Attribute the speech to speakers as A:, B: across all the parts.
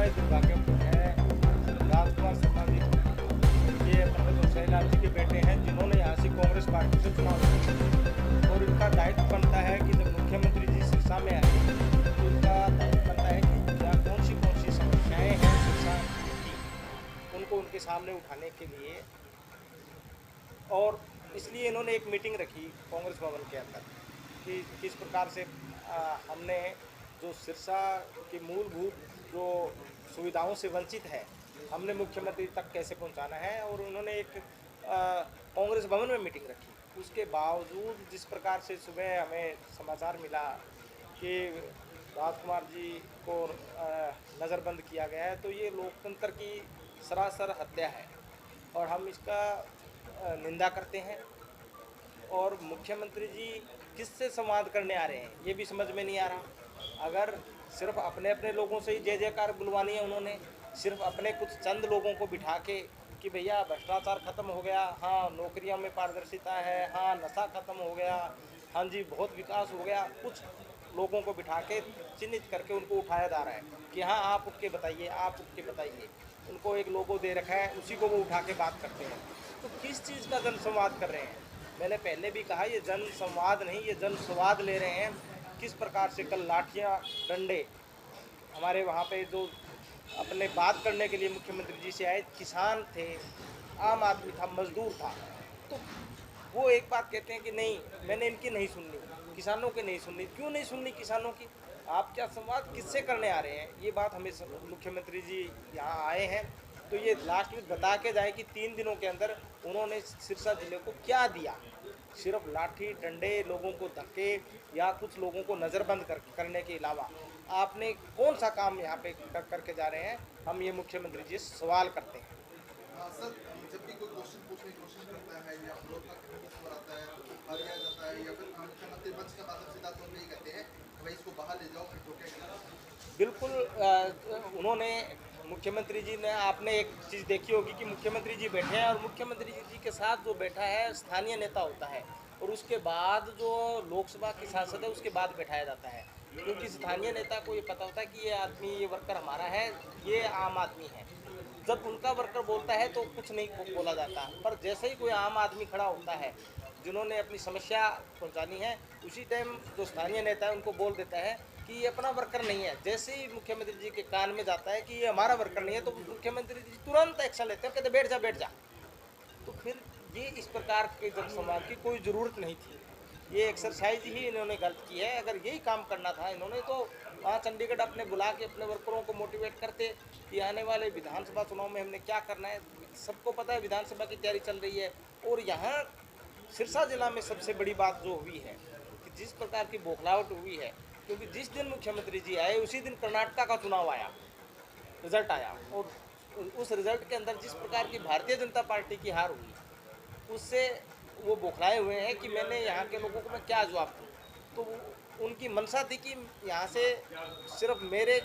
A: बड़ा ही दुर्भाग्यपूर्ण है। राजकुमार शर्मा जी ये मतलब शैलाल जी के बेटे हैं जिन्होंने यहाँ से कांग्रेस पार्टी से चुनाव लड़ा और इनका दायित्व बनता है कि जब मुख्यमंत्री जी सिरसा में आए तो इनका दायित्व बनता है कि क्या कौन सी समस्याएं हैं सिरसा की उनको उनके सामने उठाने के लिए। और इसलिए इन्होंने एक मीटिंग रखी कांग्रेस भवन के अंदर कि किस प्रकार से हमने जो सिरसा की मूलभूत जो सुविधाओं से वंचित है हमने मुख्यमंत्री तक कैसे पहुंचाना है। और उन्होंने एक कांग्रेस भवन में मीटिंग रखी। उसके बावजूद जिस प्रकार से सुबह हमें समाचार मिला कि राजकुमार जी को नज़रबंद किया गया है, तो ये लोकतंत्र की सरासर हत्या है और हम इसका निंदा करते हैं। और मुख्यमंत्री जी किससे संवाद करने आ रहे हैं ये भी समझ में नहीं आ रहा। अगर सिर्फ अपने अपने लोगों से ही जय जयकार बुलवानी है, उन्होंने सिर्फ अपने कुछ चंद लोगों को बिठा के कि भैया भ्रष्टाचार खत्म हो गया, हाँ नौकरियों में पारदर्शिता है, हाँ नशा खत्म हो गया, हाँ जी बहुत विकास हो गया, कुछ लोगों को बिठा के चिन्हित करके उनको उठाया जा रहा है कि हाँ आप उठ के बताइए, आप उठ के बताइए। उनको एक लोगो दे रखा है, उसी को वो उठा के बात करते हैं। तो किस चीज़ का जन संवाद कर रहे हैं? मैंने पहले भी कहा ये जन संवाद नहीं, ये जन स्वाद ले रहे हैं। किस प्रकार से कल लाठियाँ डंडे हमारे वहाँ पे जो अपने बात करने के लिए मुख्यमंत्री जी से आए किसान थे, आम आदमी था, मजदूर था, तो वो एक बात कहते हैं कि नहीं मैंने इनकी नहीं सुननी, किसानों की नहीं सुननी। क्यों नहीं सुननी किसानों की? आप क्या संवाद किससे करने आ रहे हैं? ये बात हमें मुख्यमंत्री जी यहाँ आए हैं तो ये लास्ट में बता के जाए कि 3 दिनों के अंदर उन्होंने सिरसा जिले को क्या दिया। सिर्फ लाठी डंडे, लोगों को धक्के या कुछ लोगों को नज़रबंद करने के अलावा आपने कौन सा काम यहाँ पे करके जा रहे हैं? हम ये मुख्यमंत्री जी से सवाल करते हैं।
B: सर, जब भी कोई क्वेश्चन पूछने की कोशिश करता है या हम लोग का कहीं सवाल आता है तो उठा लिया जाता है या फिर मुख्यमंत्री मंच के माध्यम सीधा तौर पर ही कहते हैं कि भाई इसको बाहर ले जाओ फिर ठोकेगा।
A: बिल्कुल उन्होंने मुख्यमंत्री जी ने आपने एक चीज़ देखी होगी कि मुख्यमंत्री जी बैठे हैं और मुख्यमंत्री जी के साथ जो बैठा है स्थानीय नेता होता है और उसके बाद जो लोकसभा की सांसद है उसके बाद बैठाया जाता है, क्योंकि स्थानीय नेता को ये पता होता है कि ये आदमी, ये वर्कर हमारा है, ये आम आदमी है। जब उनका वर्कर बोलता है तो कुछ नहीं बोला जाता, पर जैसे ही कोई आम आदमी खड़ा होता है जिन्होंने अपनी समस्या पहुंचानी है, उसी टाइम जो स्थानीय नेता है उनको बोल देता है कि ये अपना वर्कर नहीं है। जैसे ही मुख्यमंत्री जी के कान में जाता है कि ये हमारा वर्कर नहीं है तो मुख्यमंत्री जी तुरंत एक्शन लेते हैं, कहते बैठ जा बैठ जा। तो फिर ये इस प्रकार के जनसंवाद की कोई ज़रूरत नहीं थी। ये एक्सरसाइज ही इन्होंने गलत की है। अगर यही काम करना था इन्होंने तो वहाँ चंडीगढ़ अपने बुला के अपने वर्करों को मोटिवेट करते कि आने वाले विधानसभा चुनाव में हमने क्या करना है। सबको पता है विधानसभा की तैयारी चल रही है और यहाँ सिरसा जिला में सबसे बड़ी बात जो हुई है कि जिस प्रकार की बौखलाहट हुई है, क्योंकि जिस दिन मुख्यमंत्री जी आए उसी दिन कर्नाटका का चुनाव आया, रिजल्ट आया और उस रिजल्ट के अंदर जिस प्रकार की भारतीय जनता पार्टी की हार हुई उससे वो बौखलाए हुए हैं कि मैंने यहाँ के लोगों को मैं क्या जवाब दूँ। तो उनकी मंशा थी कि यहाँ से सिर्फ मेरे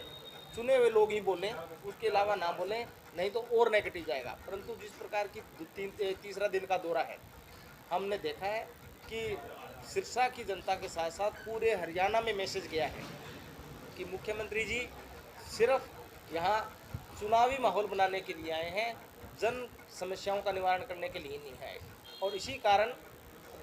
A: चुने हुए लोग ही बोलें, उसके अलावा ना बोलें, नहीं तो और नेगेटिव जाएगा। परंतु जिस प्रकार की तीसरा दिन का दौरा है, हमने देखा है कि सिरसा की जनता के साथ साथ पूरे हरियाणा में मैसेज गया है कि मुख्यमंत्री जी सिर्फ यहाँ चुनावी माहौल बनाने के लिए आए हैं, जन समस्याओं का निवारण करने के लिए नहीं आए। और इसी कारण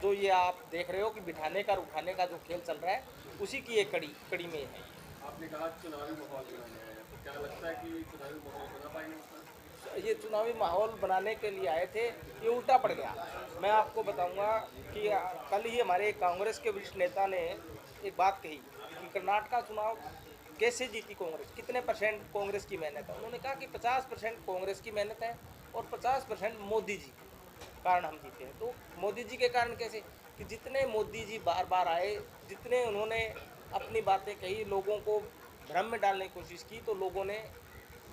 A: जो ये आप देख रहे हो कि बिठाने का और उठाने का जो खेल चल रहा है उसी की एक कड़ी में है।
C: आपने कहा चुनावी माहौल बनाने आए हैं, तो क्या लगता है कि चुनावी माहौल बना पाएंगे उसमें?
A: ये चुनावी माहौल बनाने के लिए आए थे, ये उल्टा पड़ गया। मैं आपको बताऊंगा कि कल ही हमारे कांग्रेस के वरिष्ठ नेता ने एक बात कही कि कर्नाटका चुनाव कैसे जीती कांग्रेस, कितने परसेंट कांग्रेस की मेहनत है। उन्होंने कहा कि 50% कांग्रेस की मेहनत है और 50% मोदी जी के कारण हम जीते हैं। तो मोदी जी के कारण कैसे? कि जितने मोदी जी बार बार आए, जितने उन्होंने अपनी बातें कही, लोगों को भ्रम में डालने की कोशिश की, तो लोगों ने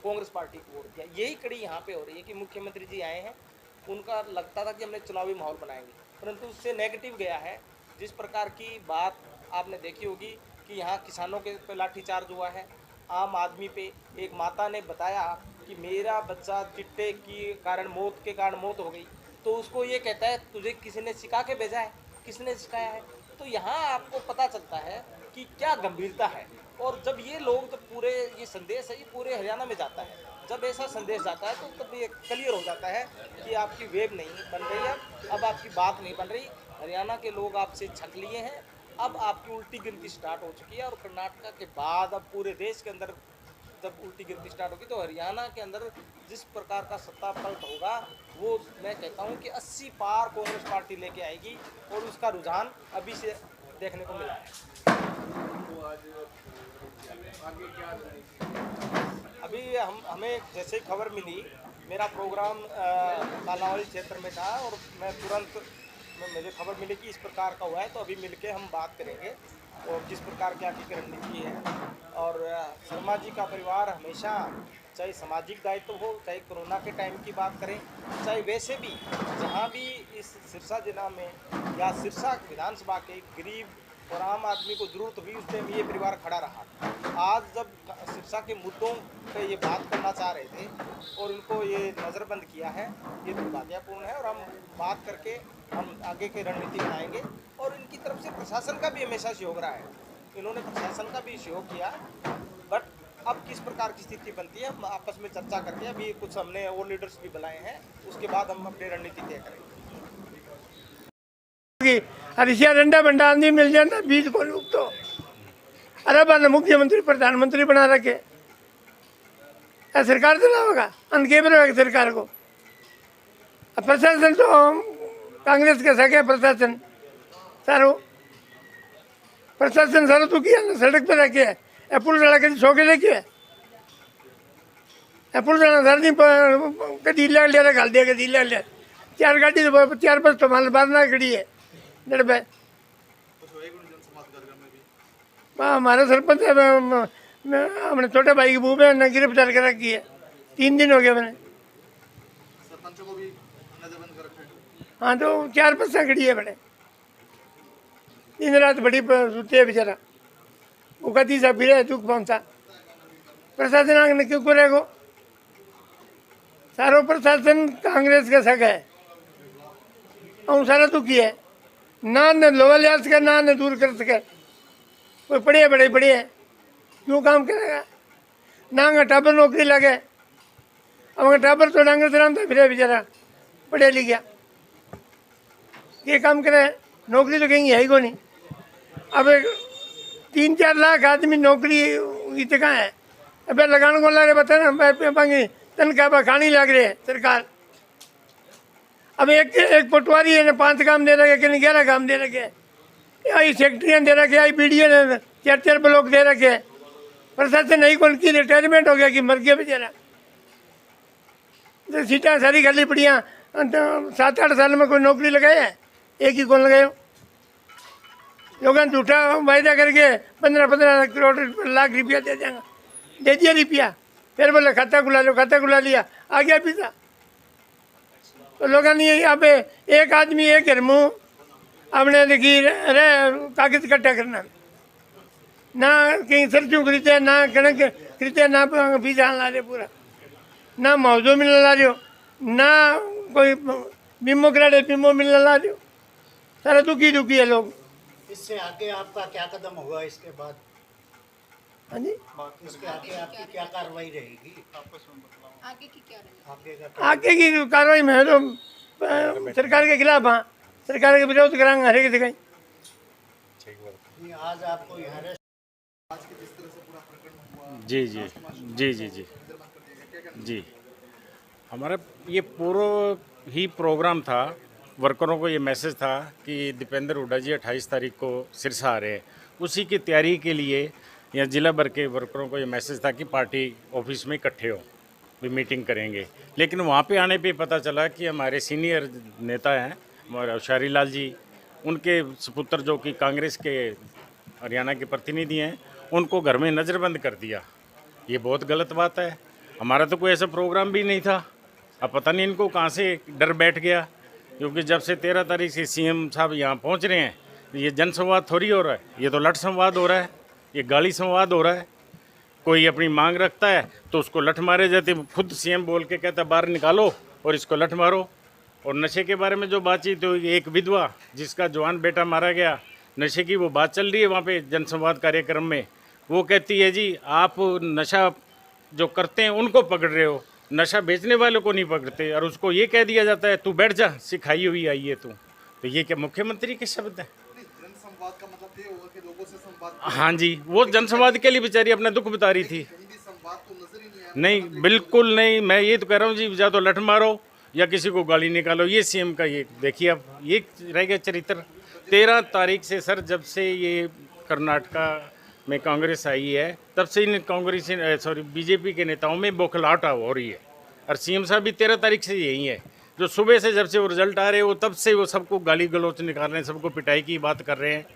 A: कांग्रेस पार्टी को वोट दिया। यही कड़ी यहाँ पे हो रही है कि मुख्यमंत्री जी आए हैं, उनका लगता था कि हमने चुनावी माहौल बनाएंगे, परंतु उससे नेगेटिव गया है। जिस प्रकार की बात आपने देखी होगी कि यहाँ किसानों के पे लाठीचार्ज हुआ है, आम आदमी पे एक माता ने बताया कि मेरा बच्चा चिट्टे की कारण मौत हो गई, तो उसको ये कहता है तुझे किसी ने सिखा के भेजा है, किसने सिखाया है। तो यहाँ आपको पता चलता है कि क्या गंभीरता है। और जब ये लोग, तो पूरे ये संदेश है ये पूरे हरियाणा में जाता है। जब ऐसा संदेश जाता है तो तब ये क्लियर हो जाता है कि आपकी वेब नहीं बन रही है, अब आपकी बात नहीं बन रही। हरियाणा के लोग आपसे छक लिए हैं, अब आपकी उल्टी गिनती स्टार्ट हो चुकी है। और कर्नाटक के बाद अब पूरे देश के अंदर जब उल्टी गिनती स्टार्ट होगी, तो हरियाणा के अंदर जिस प्रकार का सत्ता पलट होगा, वो मैं कहता हूँ कि 80 पार कांग्रेस पार्टी लेके आएगी। और उसका रुझान अभी से देखने को मिला है।
C: तो आज आगे क्या रणनीति?
A: अभी हमें जैसे ही खबर मिली, मेरा प्रोग्राम कालांवाली क्षेत्र में था और मैं तुरंत मुझे खबर मिली कि इस प्रकार का हुआ है, तो अभी मिलके हम बात करेंगे और जिस प्रकार की आगे की रणनीति है। और शर्मा जी का परिवार हमेशा, चाहे सामाजिक दायित्व हो, चाहे कोरोना के टाइम की बात करें, चाहे वैसे भी जहाँ भी इस सिरसा जिला में या सिरसा विधानसभा के गरीब और आम आदमी को जरूरत हुई, उस टाइम ये परिवार खड़ा रहा। आज जब सिरसा के मुद्दों पे ये बात करना चाह रहे थे और उनको ये नज़रबंद किया है, ये दुर्भाग्यपूर्ण है। और हम बात करके हम आगे की रणनीति बनाएंगे। और इनकी तरफ से प्रशासन का भी हमेशा सहयोग रहा है, इन्होंने प्रशासन का भी सहयोग किया। बट अब किस प्रकार की स्थिति बनती है, हम आपस में चर्चा करके, अभी कुछ हमने और लीडर्स भी बुलाए हैं, उसके बाद हम अपनी रणनीति तय करेंगे।
D: हरिशा रंडा भंडार नहीं मिल जाता बीज को लूट तो अरब ने मुख्यमंत्री प्रधानमंत्री बना रखे। सरकार चलावेगा अनके पर सरकार को। अब प्रशासन तो कांग्रेस के सके प्रशासन सारो तो किया ना, सड़क पर रखे है पुलिस वाला कभी सो के रखे है पुलिस वाला सर नहीं कभी ले घाल दिया कभी ले चार गाड़ी तो 4-5 तो माल बार ना खड़ी है डर पे। हमारा सरपंच है, अपने छोटे भाई की बूबे ने गिरफ्तार कर रखी है, 3 दिन हो गए मैंने।
B: सरपंचों को भी नजरबंद कर रखा है।
D: हाँ तो 4-5 खड़ी है बड़े, दिन रात बड़ी सुते है बेचारा, वो कती सा फिर दुख पहुंचा। प्रशासन ने क्यों करेगो, सारो प्रशासन कांग्रेस का सक है और सारा दुखी है, ना न लोहा लिया सके ना न दूर कर सके। कोई पढ़े बड़े हैं क्यों काम करेगा, ना टाबर नौकरी लगे। अब टाबर तो डांगर तरह था फिर बेचारा पढ़े लिखा, ये काम करे, नौकरी तो कहीं है ही को नहीं। अब 3-4 लाख आदमी नौकरी इतने कहाँ है, अब लगाने को लगे बता ना तनख्वाह खानी लग रही है सरकार। अब एक पटवारी है ने 5 काम दे रखे, कहीं 11 काम दे रखे, आई सेक्रेटरियाँ दे रखे, आई बीडीओ ने 4-4 ब्लॉक दे रखे। प्रशासन नहीं कौन की रिटायरमेंट हो गया कि मर गया बेचारा। तो सीटें सारी खाली पड़ियाँ, 7-8 साल में कोई नौकरी लगाए है, एक ही कौन लगाए। लोगों ने झूठा वायदा करके 15-15 करोड़ लाख रुपया दे देंगे, दे दिया रुपया, फिर बोले खाता खुला लो, खाता खुला लिया, आ गया पैसा। तो लोगों ने यहाँ पे एक आदमी एक घर में अपने देखी रहे कागज इकट्ठा करना, ना कहीं सरसों खरीदे, ना कणक खरीदे, ना बीजा ला रहे पूरा, ना मौजू मिलने ला रहे हो, ना कोई बीमो करा रहे बीमो मिलने ला रहे हो, सारा दुखी है लोग।
E: इससे आगे आपका क्या कदम होगा इसके बाद?
D: हाँ जी,
E: इसके आगे आपकी क्या कार्रवाई रहेगी?
F: आगे की क्या रहेगी?
E: आगे का
D: आगे की कार्रवाई में तो सरकार के खिलाफ, हाँ सरकार के विरोध कराएंगे हर एक जगह।
E: नहीं, आज आपको यहाँ
G: जी जी जी जी जी जी हमारा ये पूरा ही प्रोग्राम था, वर्करों को ये मैसेज था कि दीपेंद्र हुड्डा जी 28 तारीख को सिरसा आ रहे हैं, उसी की तैयारी के लिए या जिला भर के वर्करों को ये मैसेज था कि पार्टी ऑफिस में इकट्ठे हो, भी मीटिंग करेंगे। लेकिन वहाँ पे आने पे पता चला कि हमारे सीनियर नेता हैं हमारे होशियारी लाल जी, उनके सुपुत्र जो कि कांग्रेस के हरियाणा के प्रतिनिधि हैं, उनको घर में नज़रबंद कर दिया। ये बहुत गलत बात है, हमारा तो कोई ऐसा प्रोग्राम भी नहीं था। अब पता नहीं इनको कहाँ से डर बैठ गया, क्योंकि जब से 13 तारीख से सीएम साहब यहाँ पहुँच रहे हैं, ये जनसंवाद थोड़ी हो रहा है, ये तो लठ संवाद हो रहा है, ये गाली संवाद हो रहा है। कोई अपनी मांग रखता है तो उसको लठ मारे जाते, खुद सीएम बोल के कहता बाहर निकालो और इसको लठ मारो। और नशे के बारे में जो बातचीत हुई, एक विधवा जिसका जवान बेटा मारा गया, नशे की वो बात चल रही है वहाँ पे जनसंवाद कार्यक्रम में, वो कहती है जी आप नशा जो करते हैं उनको पकड़ रहे हो, नशा बेचने वालों को नहीं पकड़ते, और उसको ये कह दिया जाता है तू बैठ जा, सिखाई हुई आई है तू। तो ये क्या मुख्यमंत्री के शब्द हैं?
B: जनसंवाद का मतलब ये होगा कि लोगों से संवाद,
G: हाँ जी, वो जनसंवाद के लिए बेचारी अपना दुख बता रही थी।
B: कहीं भी संवाद तो नजर ही नहीं आया।
G: नहीं, बिल्कुल नहीं। मैं ये तो कह रहा हूँ जी, या तो लठ मारो या किसी को गाली निकालो। ये सीएम का ये देखिए, अब ये रह गया चरित्र। 13 तारीख से सर, जब से ये कर्नाटका में कांग्रेस आई है, तब से इन कांग्रेस बीजेपी के नेताओं में बौखलाहट हो रही है। और सीएम साहब भी 13 तारीख से यही है, जो सुबह से जब से वो रिजल्ट आ रहे हैं, वो तब से वो सबको गाली गलौच निकाल रहे हैं, सबको पिटाई की बात कर रहे हैं।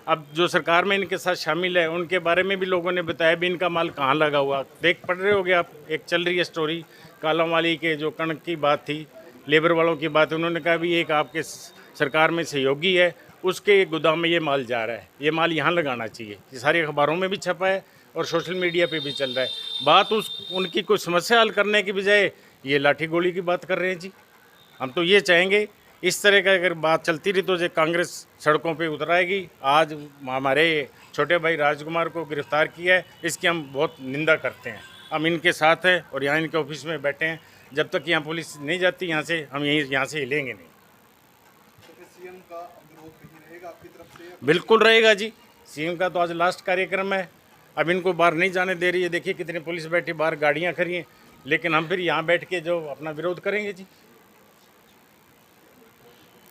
G: अब जो सरकार में इनके साथ शामिल है, उनके बारे में भी लोगों ने बताया भी इनका माल कहाँ लगा हुआ। देख पढ़ रहे होगे आप, एक चल रही है स्टोरी कालांवाली के, जो कणक की बात थी, लेबर वालों की बात। उन्होंने कहा भी एक आपके सरकार में सहयोगी है, उसके गोदाम में ये माल जा रहा है, ये माल यहाँ लगाना चाहिए। ये सारी अखबारों में भी छपा है और सोशल मीडिया पे भी चल रहा है। बात उनकी कोई समस्या हल करने की बजाय ये लाठी गोली की बात कर रहे हैं जी। हम तो ये चाहेंगे इस तरह का अगर बात चलती रही तो जो कांग्रेस सड़कों पे उतर आएगी। आज हमारे छोटे भाई राजकुमार को गिरफ्तार किया है, इसकी हम बहुत निंदा करते हैं। हम इनके साथ हैं और यहाँ इनके ऑफिस में बैठे हैं। जब तक यहाँ पुलिस नहीं जाती यहाँ से, हम यहाँ से हिलेंगे नहीं।
B: तो फिर सीएम का विरोध कहीं रहेगा आपकी तरफ से?
G: बिल्कुल रहेगा जी। सीएम का तो आज लास्ट कार्यक्रम है, अब इनको बाहर नहीं जाने दे रही है। देखिए कितनी पुलिस बैठी, बाहर गाड़ियाँ खड़ी हैं, लेकिन हम फिर यहाँ बैठ के जो अपना विरोध करेंगे जी।